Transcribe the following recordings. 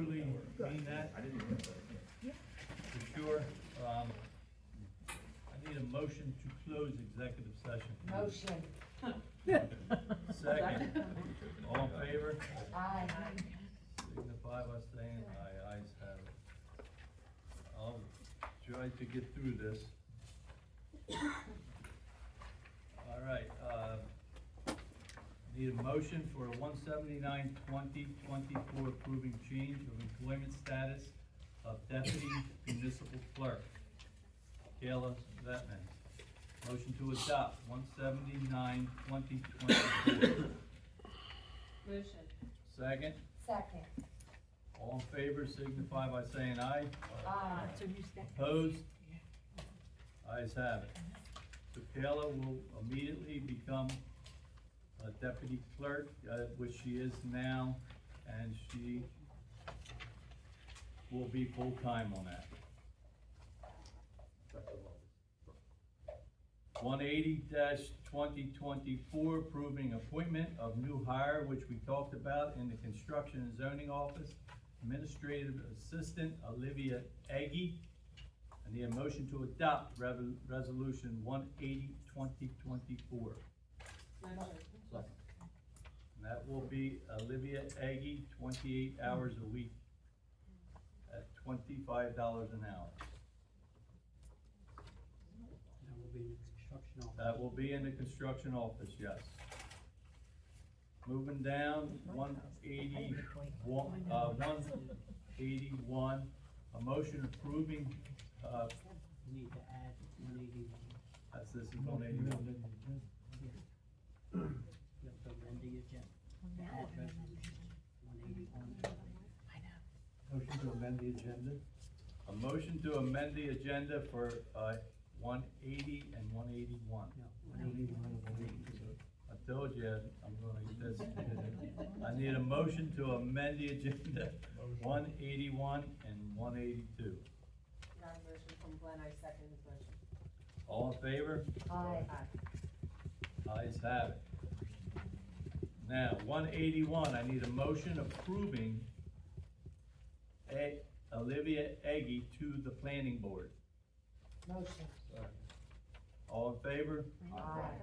truly mean that? I didn't hear that. For sure. I need a motion to close executive session. Motion. Second. All in favor? Aye. Signify by saying aye. Ayes have it. I'll try to get through this. All right, need a motion for a 179-2024 approving change of employment status of deputy municipal clerk. Kayla Vetman. Motion to adopt 179-2024. Motion. Second. Second. All in favor signify by saying aye. Aye. Opposed? Ayes have it. So Kayla will immediately become a deputy clerk, which she is now, and she will be full-time on that. 180-2024, approving appointment of new hire, which we talked about in the construction and zoning office. Administrative Assistant Olivia Aggie. I need a motion to adopt resolution 180-2024. Motion. And that will be Olivia Aggie, 28 hours a week at $25 an hour. That will be in the construction office. That will be in the construction office, yes. Moving down, 181, a motion approving, You need to add 181. this is 181. You have to amend the agenda. Add resolution 181. Motion to amend the agenda? A motion to amend the agenda for, 180 and 181. No, 181 and 182. I told you, I'm gonna get this. I need a motion to amend the agenda, 181 and 182. Got a motion from Glenn, I second his motion. All in favor? Aye. Ayes have it. Now, 181, I need a motion approving Olivia Aggie to the planning board. Motion. All in favor? Aye.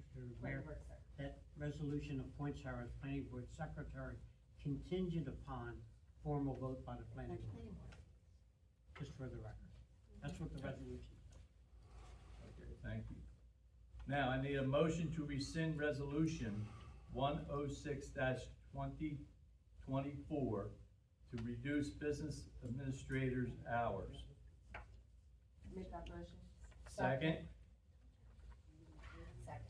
Mr. Mayor, Planning board second. that resolution appoints her as planning board secretary contingent upon formal vote by the planning board. Just for the record. That's what the resolution says. Okay, thank you. Now, I need a motion to rescind resolution 106-2024 to reduce business administrators' hours. Make that motion. Second, Second.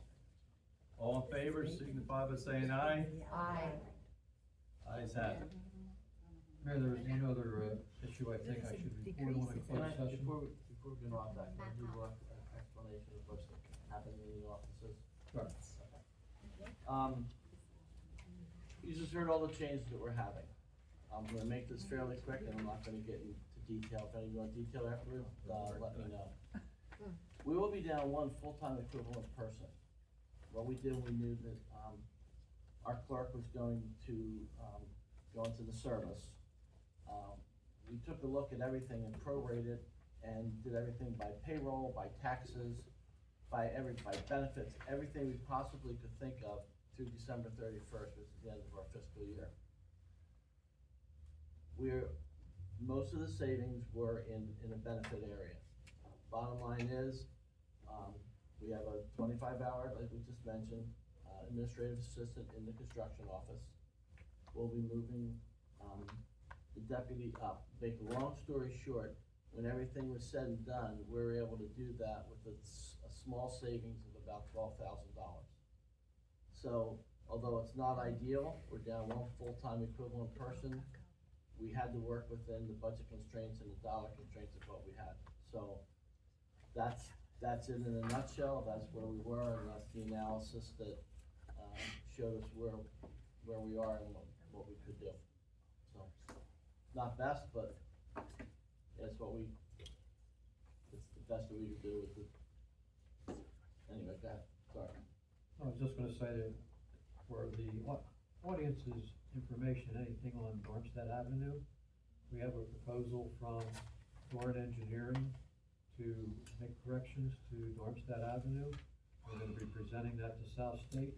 all in favor, signify by saying aye. Aye. Ayes have it. Mayor, there was one other issue I think I should report on in Can I, closed session. before we go off that, can we do an explanation of what's happening in the offices? Sure. You just heard all the changes that we're having. I'm gonna make this fairly quick, and I'm not gonna get into detail. If any of you want detail afterwards, let me know. We will be down one full-time equivalent person. What we did, we knew that, our clerk was going to, go into the service. We took a look at everything and prorated and did everything by payroll, by taxes, by benefits, everything we possibly could think of through December 31st, which is the end of our fiscal year. Most of the savings were in a benefit area. Bottom line is, we have a 25-hour, like we just mentioned, administrative assistant in the construction office. We'll be moving, the deputy up. Make a long story short, when everything was said and done, we were able to do that with a small savings of about $12,000. So, although it's not ideal, we're down one full-time equivalent person. We had to work within the budget constraints and the dollar constraints of what we had. So, that's it in a nutshell. That's where we were, and that's the analysis that, showed us where we are and what we could do. So, not best, but it's it's the best that we could do with it. Anyway, go ahead, sorry. I was just gonna say that for the audience is information, anything on Dormstead Avenue. We have a proposal from Doran Engineering to make corrections to Dormstead Avenue. We're gonna be presenting that to South State,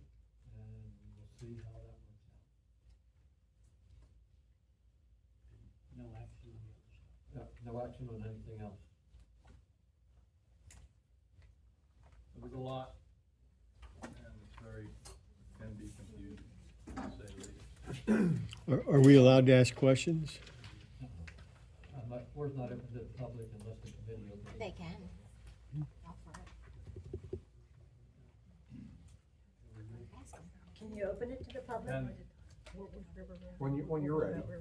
and we'll see how that works out. No action on the other stuff. No action on anything else. It was a lot, and it's very, can be confusing, to say the least. Are we allowed to ask questions? The floor's not open to the public unless the committee opens it. They can. Go for it. Can you open it to the public? And- When you're ready. Wanna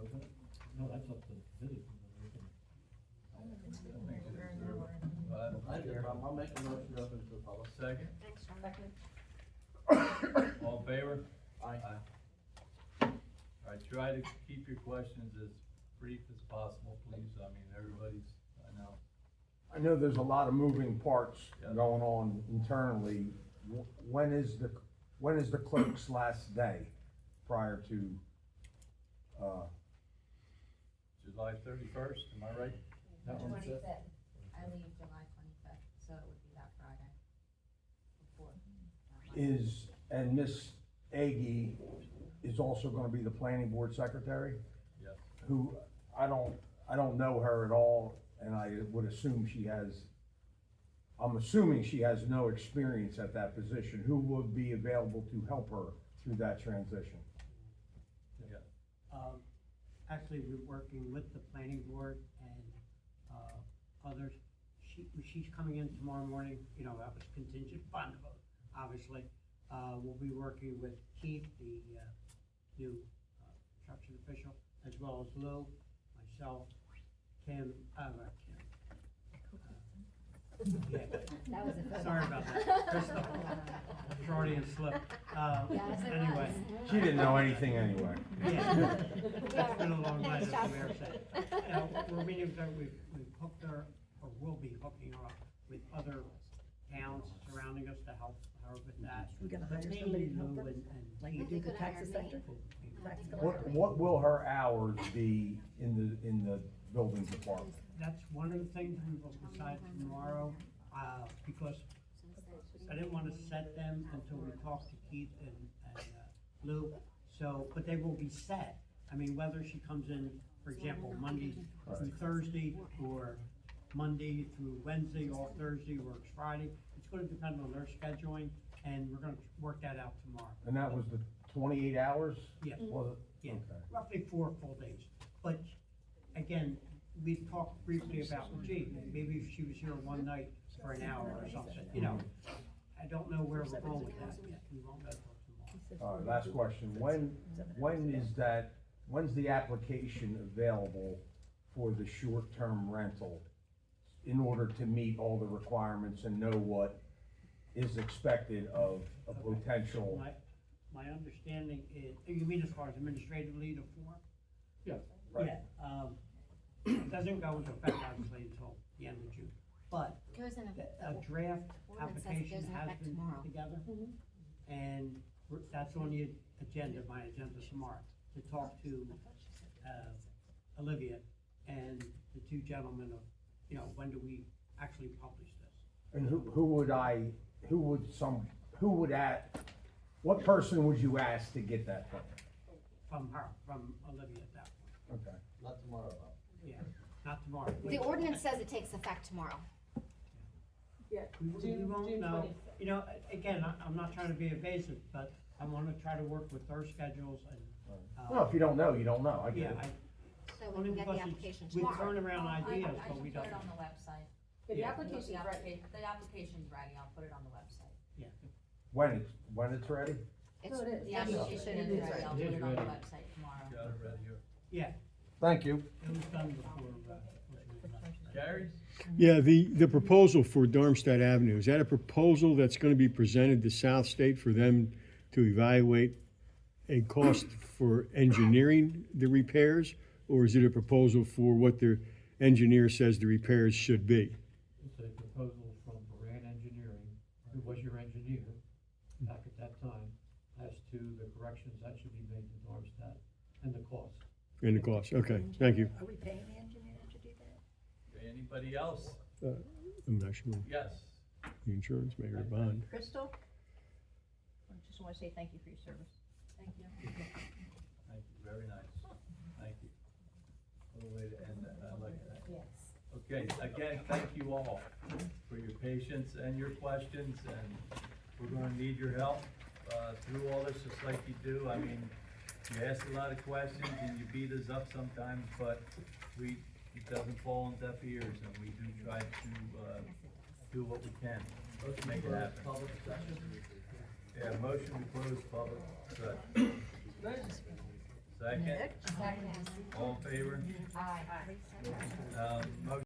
open it? No, that's up to the committee. I have no problem, I'll make a motion to open to the public. Second, Thanks, John. Second. all in favor? Aye. All right, try to keep your questions as brief as possible, please. I mean, everybody's, I know. I know there's a lot of moving parts Yeah. going on internally. When is the clerk's last day prior to, July 31st, am I right? That one's it. 25th. I leave July 25th, so it would be that Friday before. and Miss Aggie is also gonna be the planning board secretary? Yes. Who, I don't know her at all, and I would assume I'm assuming she has no experience at that position. Who would be available to help her through that transition? Yeah. Actually, we're working with the planning board and, others. She's coming in tomorrow morning, you know, that was contingent upon the vote, obviously. We'll be working with Keith, the, new, construction official, as well as Lou, myself, Kim, yeah. That was a good Sorry one. about that. Crystal. Freudian slip. Yes, it Anyway. was. She didn't know anything anyway. Yeah. It's been a long night, as Nice the job. mayor said. You know, we're meeting with her, we've hooked her, or will be hooking her up with other towns surrounding us to help her with that. We gonna But hire mainly somebody to help Lou her? and Like we Keith. do the They could tax hire me. assessor? Tax collector? What will her hours be in the building department? That's one of the things we will decide tomorrow, because I didn't wanna set them until we talk to Keith and Lou. So, but they will be set. I mean, whether she comes in, for example, Monday through Thursday, or Monday through Wednesday, off Thursday, works Friday, it's gonna depend on their scheduling, and we're gonna work that out tomorrow. And that was the 28 hours? Yes. Was it? Yeah, Okay. roughly 4 full days. But again, we talked briefly about, gee, maybe if she was here one night for an hour or something, you know. I don't know where we're going with that yet. We won't know till tomorrow. Last question, when's the application available for the short-term rental in order to meet all the requirements and know what is expected of a potential? My understanding is, you mean as far as administratively the form? Yeah. Right. Yeah, it doesn't go into effect obviously until the end of June. But Goes in a draft ordinance says it application goes in has effect been tomorrow. put together. And that's on the agenda, my agenda tomorrow, to talk to, Olivia and the two gentlemen of, you know, when do we actually publish this? And what person would you ask to get that from? From her, from Olivia at that point. Okay. Not tomorrow, though. Yeah, not tomorrow. The ordinance says it takes effect tomorrow. Yeah, We won't June know, 26th. you know, again, I'm not trying to be evasive, but I wanna try to work with their schedules and, Well, if you don't know, you don't know, I yeah, get it. So we only can get because the it's application with tomorrow. turnaround ideas, but we don't. I can put it on the website. Yeah, the Yeah. application's The ready. the application's ready, I'll put it on the website. Yeah, When it's ready? It's, No, it is. The Yeah. application It is is ready, I'll ready. put it on the It is website tomorrow. Got it ready here. yeah, Thank you. it was done before, Gary? Yeah, the proposal for Darmstadt Avenue, is that a proposal that's gonna be presented to South State for them to evaluate a cost for engineering the repairs? Or is it a proposal for what the engineer says the repairs should be? It's a proposal from Moran Engineering, who was your engineer back at that time, as to corrections that should be made to Darmstadt and the cost. And the cost, okay, thank you. Are we paying the engineer to do that? Anybody else? I'm not sure, Yes. the insurance may or bond. Crystal, I just wanna say thank you for your service. Thank you. Thank you, very nice. Thank you. What a way to end that, I like that. Yes. Okay, again, thank you all for your patience and your questions, and we're gonna need your help, through all this, just like you do. I mean, you ask a lot of questions and you beat us up sometimes, but it doesn't fall on deaf ears, and we do try to, do what we can to make it happen. Public session? Yeah, motion to close public session. Second, Next. all in favor? Aye. Motion